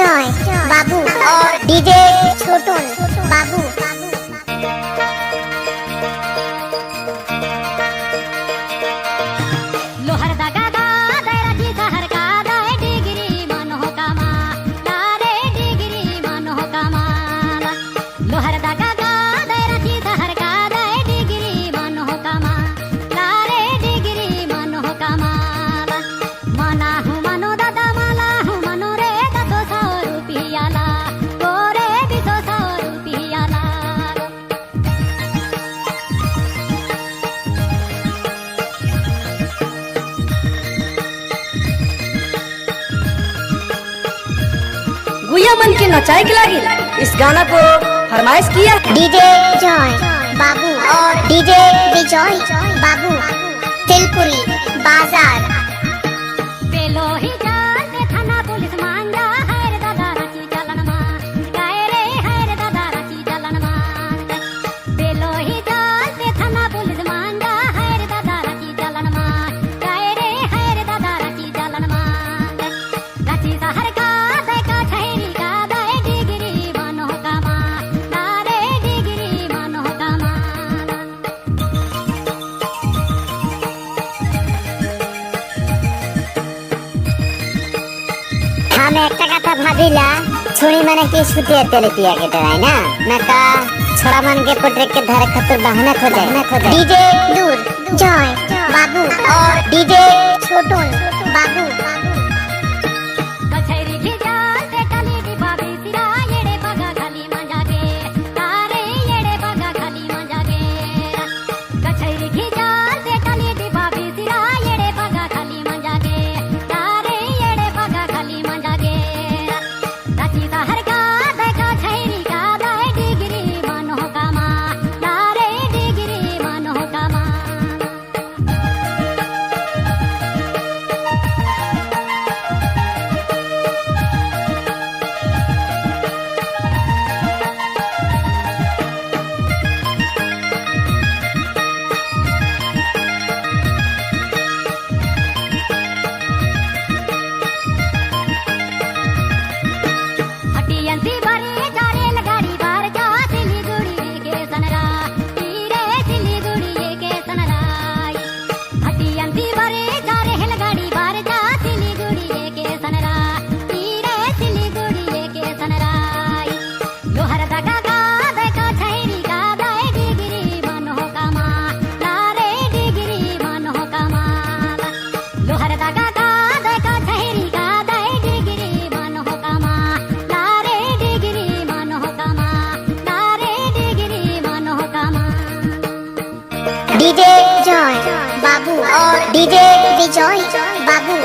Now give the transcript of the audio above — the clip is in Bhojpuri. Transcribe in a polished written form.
जॉय बाबू और डीजे छोटन बाबू। लोहर दागा दा दायराची सहर का दाय डिग्री मानो कामा लारे डिग्री मानो कामा लोहर दागा दा दायराची सहर का दाय डिग्री मानो कामा लारे डिग्री मानो कामा मना हूँ मनो दादा माला हूँ मनो रे दो 100 रुपयाला गोरे भी 100 रुपयाला। गुया मन के नचाए के लागी इस गाना को फरमाइश किया डीजे जॉय बाबू और डीजे विजय बाबू तिलपुरी बाजार। पेलो ही जाते थाना पुलिस मांगा हर दादा राची चलन मान गाय रे हर दादा राची चलन मान। पेलो ही जाते थाना पुलिस मांगा हर दादा राची चलन मान गाय रे हर दादा राची चलन मान। राची सहर का देखा छैरी का दाय डिग्री मानो कामा लारे डिग्री मानो कामा। हम एक कथा भाविला छोड़ी माने के छुटिया तेले पिया के डराय ना का छोड़ा मन के पटरे के धारे खतर बहाना खोजे डीजे दूर जॉय बाबू और डीजे छोटन बाबू। कछैरी घिजाते टली डिब्बा बिसिरा येडे बगा खाली मजागे तारे येडे बगा खाली मजागे। कछैरी घिजाते टली डिब्बा बिसिरा येडे बगा खाली मजागे तारे येडे बगा खाली मजागे। राची सहर का देखा छैरी का दाय डिग्री मानो कामा तारे डिग्री मानो कामा। हटियंती बारी जारेल गाड़ी बार जा सिलीगुड़ी के सनरा तीरे सिलीगुड़ी के सनराई। हटियंती बारी जारेल गाड़ी बार जा सिलीगुड़ी के सनरा तीरे सिलीगुड़ी के सनराई। लोहर दागा का देखा छैरी का दाय डिग्री मानो कामा लारे डिग्री मानो कामा। लोहर दागा का देखा छैरी का दाय डिग्री मानो कामा लारे डिग्री मानो कामा लारे डिग्री मानो कामा। डीजे जॉय बाबू और डीजे विजय बाबू।